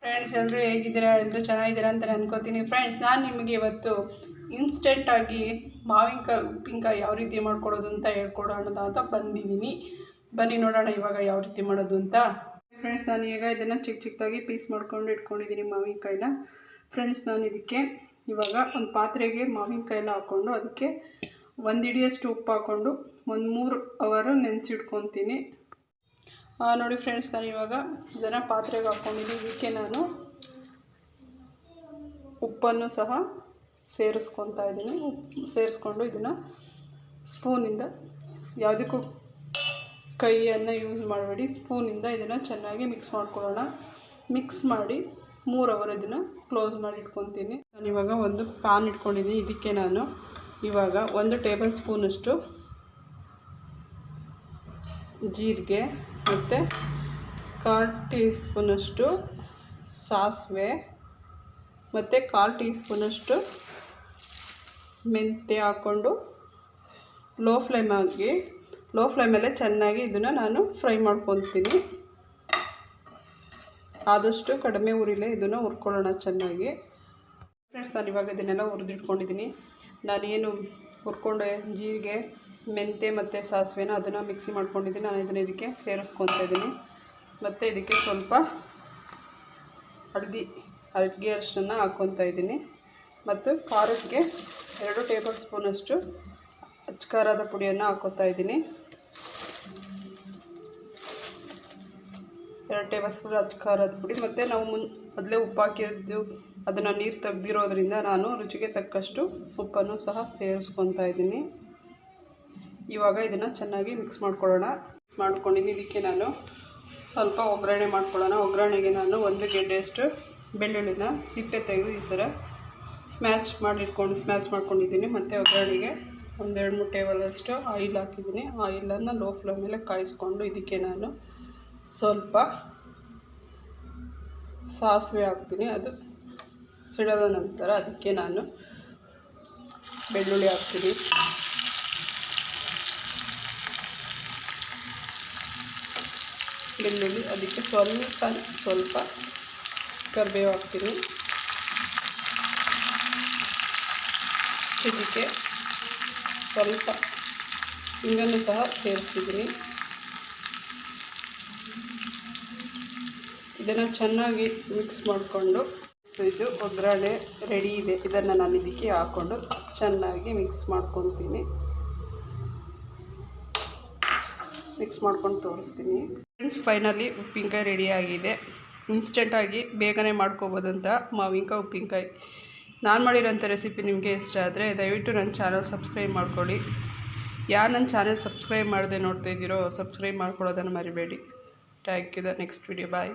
Friends, ಎಲ್ಲರೂ ಹೇಗಿದ್ದೀರಾ? ಎಲ್ಲರೂ ಚೆನ್ನಾಗಿದ್ದೀರಾ ಅಂತ ಅನ್ಕೋತೀನಿ. ಫ್ರೆಂಡ್ಸ್, ನಾನು ನಿಮಗೆ ಇವತ್ತು ಇನ್ಸ್ಟೆಂಟಾಗಿ ಮಾವಿನಕಾಯಿ ಉಪ್ಪಿನಕಾಯಿ ಯಾವ ರೀತಿ ಮಾಡ್ಕೊಡೋದು ಅಂತ ಹೇಳ್ಕೊಡೋಣ ಅಂತ ಬಂದಿದ್ದೀನಿ. ಬನ್ನಿ ನೋಡೋಣ ಇವಾಗ ಯಾವ ರೀತಿ ಮಾಡೋದು ಅಂತ. ಫ್ರೆಂಡ್ಸ್, ನಾನು ಈಗ ಇದನ್ನು ಚಿಕ್ಕ ಚಿಕ್ಕದಾಗಿ ಪೀಸ್ ಮಾಡ್ಕೊಂಡು ಇಟ್ಕೊಂಡಿದ್ದೀನಿ ಮಾವಿನಕಾಯಿನ. ಫ್ರೆಂಡ್ಸ್, ನಾನು ಇದಕ್ಕೆ ಇವಾಗ ಒಂದು ಪಾತ್ರೆಗೆ ಮಾವಿನಕಾಯೆಲ್ಲ ಹಾಕ್ಕೊಂಡು ಅದಕ್ಕೆ ಒಂದು ಹಿಡಿಯಷ್ಟು ಉಪ್ಪು ಹಾಕ್ಕೊಂಡು ಒಂದು 3 ಅವರ್ ನೆನೆಸಿಟ್ಕೊತೀನಿ. ನೋಡಿ ಫ್ರೆಂಡ್ಸ್, ನಾನು ಇವಾಗ ಇದನ್ನು ಪಾತ್ರೆಗೆ ಹಾಕ್ಕೊಂಡಿದ್ದೀನಿ. ಇದಕ್ಕೆ ನಾನು ಉಪ್ಪನ್ನು ಸಹ ಸೇರಿಸ್ಕೊತಾ ಇದ್ದೀನಿ. ಸೇರಿಸ್ಕೊಂಡು ಇದನ್ನು ಸ್ಪೂನಿಂದ, ಯಾವುದಕ್ಕೂ ಕೈಯನ್ನು ಯೂಸ್ ಮಾಡಬೇಡಿ, ಸ್ಪೂನಿಂದ ಇದನ್ನು ಚೆನ್ನಾಗಿ ಮಿಕ್ಸ್ ಮಾಡ್ಕೊಳ್ಳೋಣ. ಮಿಕ್ಸ್ ಮಾಡಿ 3 ಅವರ್ ಇದನ್ನು ಕ್ಲೋಸ್ ಮಾಡಿ ಇಟ್ಕೊತೀನಿ. ನಾನು ಇವಾಗ ಒಂದು ಪ್ಯಾನ್ ಇಟ್ಕೊಂಡಿದ್ದೀನಿ. ಇದಕ್ಕೆ ನಾನು ಇವಾಗ 1 ಟೇಬಲ್ ಸ್ಪೂನಷ್ಟು ಜೀರಿಗೆ ಮತ್ತು 1/4 ಟೀ ಸ್ಪೂನಷ್ಟು ಸಾಸಿವೆ ಮತ್ತು 1/4 ಟೀ ಸ್ಪೂನಷ್ಟು ಮೆಂತ್ಯ ಹಾಕ್ಕೊಂಡು ಲೋ ಫ್ಲೇಮಲ್ಲೇ ಚೆನ್ನಾಗಿ ಇದನ್ನು ನಾನು ಫ್ರೈ ಮಾಡ್ಕೊತೀನಿ. ಆದಷ್ಟು ಕಡಿಮೆ ಉರಿಲೇ ಇದನ್ನು ಹುರ್ಕೊಳ್ಳೋಣ ಚೆನ್ನಾಗಿ. ಫ್ರೆಂಡ್ಸ್, ನಾನು ಇವಾಗ ಇದನ್ನೆಲ್ಲ ಹುರಿದಿಟ್ಕೊಂಡಿದ್ದೀನಿ. ನಾನೇನು ಹುರ್ಕೊಂಡೆ ಜೀರಿಗೆ, ಮೆಂತ್ಯ ಮತ್ತು ಸಾಸಿವೆನ ಅದನ್ನು ಮಿಕ್ಸಿ ಮಾಡ್ಕೊಂಡಿದ್ದೀನಿ. ನಾನು ಇದನ್ನು ಇದಕ್ಕೆ ಸೇರಿಸ್ಕೊತಾ ಇದ್ದೀನಿ. ಮತ್ತು ಇದಕ್ಕೆ ಸ್ವಲ್ಪ ಅಡುಗೆ ಅರಿಶಿನ ಹಾಕ್ಕೊತಾ ಇದ್ದೀನಿ. ಮತ್ತು ಖಾರಕ್ಕೆ 2 ಟೇಬಲ್ ಸ್ಪೂನಷ್ಟು ಅಚ್ಚ ಖಾರದ ಪುಡಿಯನ್ನು ಹಾಕ್ಕೊತಾ ಇದ್ದೀನಿ. 2 ಟೇಬಲ್ ಸ್ಪೂನ್ ಅಚ್ಚ ಖಾರದ ಪುಡಿ. ಮತ್ತು ನಾವು ಮೊದಲೇ ಉಪ್ಪು ಹಾಕಿದ್ದು ಅದನ್ನು ನೀರು ತೆಗೆದಿರೋದ್ರಿಂದ ನಾನು ರುಚಿಗೆ ತಕ್ಕಷ್ಟು ಉಪ್ಪನ್ನು ಸಹ ಸೇರಿಸ್ಕೊತಾ ಇದ್ದೀನಿ. ಇವಾಗ ಇದನ್ನು ಚೆನ್ನಾಗಿ ಮಿಕ್ಸ್ ಮಾಡ್ಕೊಂಡಿದ್ದೀನಿ. ಇದಕ್ಕೆ ನಾನು ಸ್ವಲ್ಪ ಒಗ್ಗರಣೆ ಮಾಡ್ಕೊಳ್ಳೋಣ. ಒಗ್ಗರಣೆಗೆ ನಾನು 1 ಗೆಡ್ಡೆಯಷ್ಟು ಬೆಳ್ಳುಳ್ಳಿನ ಸಿಪ್ಪೆ ತೆಗೆದು ಈ ಥರ ಸ್ಮ್ಯಾಶ್ ಮಾಡ್ಕೊಂಡಿದ್ದೀನಿ. ಮತ್ತು ಒಗ್ಗರಣೆಗೆ 1-2-3 ಟೇಬಲ್ ಅಷ್ಟು ಆಯಿಲ್ ಹಾಕಿದ್ದೀನಿ. ಆಯಿಲನ್ನು ಲೋ ಫ್ಲೇಮಲ್ಲೇ ಕಾಯಿಸ್ಕೊಂಡು ಇದಕ್ಕೆ ನಾನು ಸ್ವಲ್ಪ ಸಾಸಿವೆ ಹಾಕ್ತೀನಿ. ಅದು ಸಿಡಿದ ನಂತರ ಅದಕ್ಕೆ ನಾನು ಬೆಳ್ಳುಳ್ಳಿ ಹಾಕ್ತೀನಿ. ಅದಕ್ಕೆ ಸ್ವಲ್ಪ ಕರಿಬೇವು ಹಾಕ್ತೀನಿ. ಇದಕ್ಕೆ ಸ್ವಲ್ಪ ಹಿಂಗನ್ನು ಸಹ ಸೇರಿಸಿದ್ದೀನಿ. ಇದನ್ನು ಚೆನ್ನಾಗಿ ಮಿಕ್ಸ್ ಮಾಡಿಕೊಂಡು ಇದು ಒಗ್ಗರಣೆ ರೆಡಿ ಇದೆ. ಇದನ್ನು ನಾನು ಇದಕ್ಕೆ ಹಾಕ್ಕೊಂಡು ಚೆನ್ನಾಗಿ ಮಿಕ್ಸ್ ಮಾಡ್ಕೊತೀನಿ. ಮಿಕ್ಸ್ ಮಾಡ್ಕೊಂಡು ತೋರಿಸ್ತೀನಿ. ಫ್ರೆಂಡ್ಸ್, ಫೈನಲಿ ಉಪ್ಪಿನಕಾಯಿ ರೆಡಿಯಾಗಿದೆ. ಇನ್ಸ್ಟೆಂಟಾಗಿ ಬೇಗನೆ ಮಾಡ್ಕೋಬೋದಂತ ಮಾವಿನಕಾಯಿ ಉಪ್ಪಿನಕಾಯಿ. ನಾನು ಮಾಡಿರೋಂಥ ರೆಸಿಪಿ ನಿಮಗೆ ಇಷ್ಟ ಆದರೆ ದಯವಿಟ್ಟು ನನ್ನ ಚಾನಲ್ ಸಬ್ಸ್ಕ್ರೈಬ್ ಮಾಡ್ಕೊಳ್ಳಿ. ಯಾರು ನನ್ನ ಚಾನಲ್ ಸಬ್ಸ್ಕ್ರೈಬ್ ಮಾಡದೆ ನೋಡ್ತಾ ಇದ್ದೀರೋ ಸಬ್ಸ್ಕ್ರೈಬ್ ಮಾಡ್ಕೊಳ್ಳೋದನ್ನು ಮರಿಬೇಡಿ. Thank you. The next video. Bye.